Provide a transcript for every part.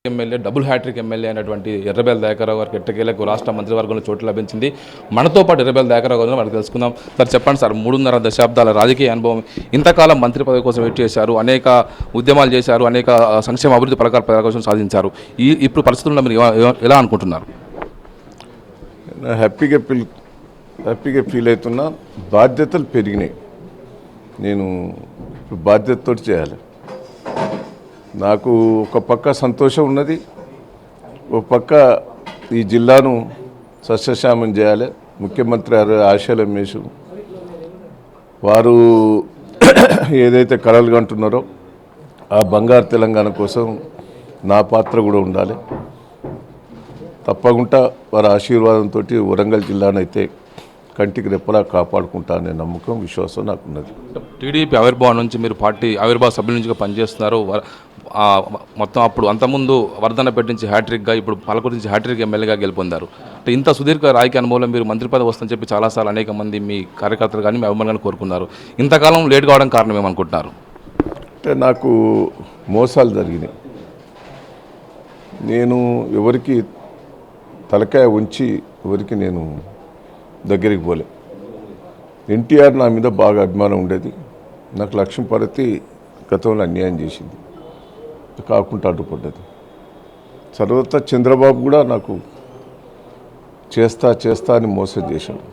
MLA double hat trick MLA అయినటువంటి ఎర్రబెల్లి దయాకర్రావు గారికి ఎట్టకేలకు రాష్ట్ర మంత్రివర్గంలో చోటు లభించింది. మనతో పాటు ఎర్రబెల్లి దయాకర్రావు గారిని మనకు తెలుసుకుందాం. సార్ చెప్పండి సార్, 3.5 దశాబ్దాల రాజకీయ అనుభవం, ఇంతకాలం మంత్రి పదవి కోసం వెయిట్ చేశారు, అనేక ఉద్యమాలు చేశారు, అనేక సంక్షేమ అభివృద్ధి పథకాల కోసం సాధించారు. ఇప్పుడు పరిస్థితుల్లో మీరు ఎలా అనుకుంటున్నారు? హ్యాపీగా ఫీల్ అవుతున్నా. బాధ్యతలు పెరిగినాయి. నేను బాధ్యతతో చేయాలి. నాకు ఒక పక్క సంతోషం ఉన్నది, ఒక పక్క ఈ జిల్లాను సస్యశ్యామం చేయాలి. ముఖ్యమంత్రి ఆశయాల మేషం వారు ఏదైతే కలలు కంటున్నారో ఆ బంగారు తెలంగాణ కోసం నా పాత్ర కూడా ఉండాలి. తప్పకుండా వారి ఆశీర్వాదంతో వరంగల్ జిల్లానైతే కంటికి రెప్పలా కాపాడుకుంటా అనే నమ్మకం, విశ్వాసం నాకున్నది. టీడీపీ ఆవిర్భావం నుంచి మీరు పార్టీ ఆవిర్భావ సభ్యుల నుంచి పనిచేస్తున్నారు. మొత్తం అప్పుడు అంతకుముందు వర్ధన్నపేట నుంచి హ్యాట్రిక్గా, ఇప్పుడు పాలకుర్తి నుంచి హ్యాట్రిక్ ఎమ్మెల్యేగా గెలుపొందారు. అంటే ఇంత సుదీర్ఘ రాజకీయ అనుభవంలో మీరు మంత్రి పదవి వస్తుందని చెప్పి చాలాసార్లు అనేక మంది మీ కార్యకర్తలు కానీ మీ అభిమానులు కోరుకున్నారు. ఇంతకాలం లేట్ కావడం కారణం ఏమనుకుంటున్నారు? అంటే నాకు మోసాలు జరిగినాయి. నేను ఎవరికి తలకాయ ఉంచి ఎవరికి నేను దగ్గరికి పోలే. ఎన్టీఆర్ నా మీద బాగా అభిమానం ఉండేది. నాకు లక్ష్మీపార్వతి గతంలో అన్యాయం చేసింది, కాకుండా అడ్డుపడ్డది. తర్వాత చంద్రబాబు కూడా నాకు చేస్తా అని మోసం చేశాడు.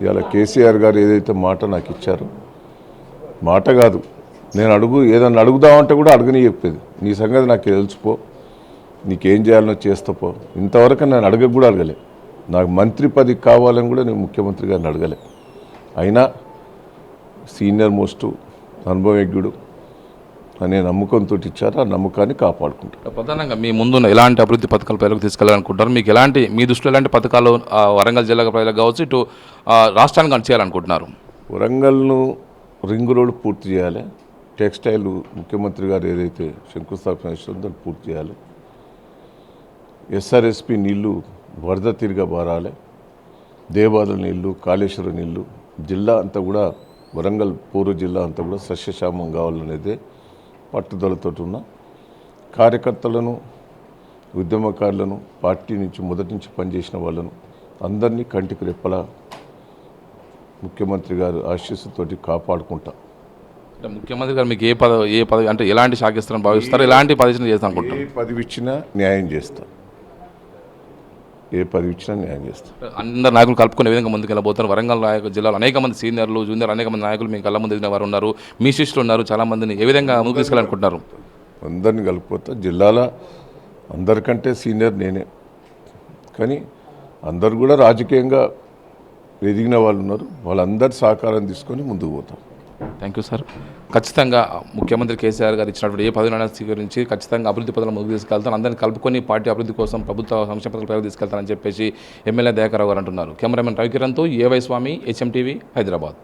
ఇవాళ కేసీఆర్ గారు ఏదైతే మాట నాకు ఇచ్చారో, మాట కాదు, నేను ఏదన్నా అడుగుదామంటే కూడా అడగని చెప్పేది. నీ సంగతి నాకు తెలుసుకో, నీకేం చేయాలనో చేస్తాపో. ఇంతవరకు నేను అడగ కూడా అడగలే. నాకు మంత్రి పదవి కావాలని కూడా నేను ముఖ్యమంత్రి గారిని అడగలే. అయినా సీనియర్ మోస్ట్ అనుభవజ్ఞుడు అనే నమ్మకంతో ఇచ్చారు. ఆ నమ్మకాన్ని కాపాడుకుంటారు. ప్రధానంగా మీ ముందున్న ఎలాంటి అభివృద్ధి పథకాలు ప్రజలకు తీసుకెళ్లాలనుకుంటారు? మీకు మీ దృష్టిలో ఎలాంటి పథకాలు వరంగల్ జిల్లా ప్రజలకు కావచ్చు, ఇటు రాష్ట్రానికి చేయాలనుకుంటున్నారు? వరంగల్ను రింగ్ రోడ్ పూర్తి చేయాలి. టెక్స్టైల్ ముఖ్యమంత్రి గారు ఏదైతే శంకుస్థాపన చేస్తారో దాన్ని పూర్తి చేయాలి. ఎస్ఆర్ఎస్పి నీళ్లు వరద తిరిగా బారాలి. దేవాదుల నీళ్లు, కాళేశ్వరం నీళ్లు, జిల్లా అంతా కూడా, వరంగల్ పూర్వ జిల్లా అంతా కూడా సస్యశ్యామం కావాలనేదే పట్టుదలతో ఉన్న కార్యకర్తలను, ఉద్యమకారులను, పార్టీ నుంచి మొదటి నుంచి పనిచేసిన వాళ్ళను అందరినీ కంటికి రెప్పలా ముఖ్యమంత్రి గారు ఆశీస్సుతోటి కాపాడుకుంటా. అంటే ముఖ్యమంత్రి గారు మీకు ఏ పదవి అంటే ఎలాంటి శాఖ ఇస్తారని భావిస్తారు? ఎలాంటి పదవి చేస్తాను అనుకుంటారు? ఏ పదవి ఇచ్చినా న్యాయం చేస్తా. ఏ పదవి ఇచ్చినా న్యాయం చేస్తారు. అందరు నాయకులు కలుపుకునే విధంగా ముందుకెళ్ళబోతున్నారు. వరంగల్ జిల్లాలో అనేక మంది సీనియర్లు, జూనియర్ అనేక మంది నాయకులు మీ కళ్ళ ముందు ఎదిగిన వారు ఉన్నారు. మీ శిష్యులు ఉన్నారు. చాలా మందిని ఏ విధంగా ముందుకు తీసుకెళ్ళాలనుకుంటున్నారు? అందరిని కలిపిపోతా. జిల్లాలో అందరికంటే సీనియర్ నేనే, కానీ అందరు కూడా రాజకీయంగా ఎదిగిన వాళ్ళు ఉన్నారు. వాళ్ళందరి సహకారం తీసుకొని ముందుకు పోతాం. Thank you sir. ఖచ్చితంగా ముఖ్యమంత్రి కేసీఆర్ గారు ఇచ్చినటువంటి ఏ పదవినైనా స్వీకరించి ఖచ్చితంగా అభివృద్ధి పదవులు ముందుకు తీసుకెళ్తాను, అందరినీ కలుపుకొని పార్టీ అభివృద్ధి కోసం ప్రభుత్వ సంక్షేమ పథకాలు తీసుకెళ్తానని చెప్పేసి ఎమ్మెల్యే దయాకర్రావు గారు అంటున్నారు. కెమెరామెన్ రవికిరణ్తో ఏవై స్వామి, HM TV, హైదరాబాద్.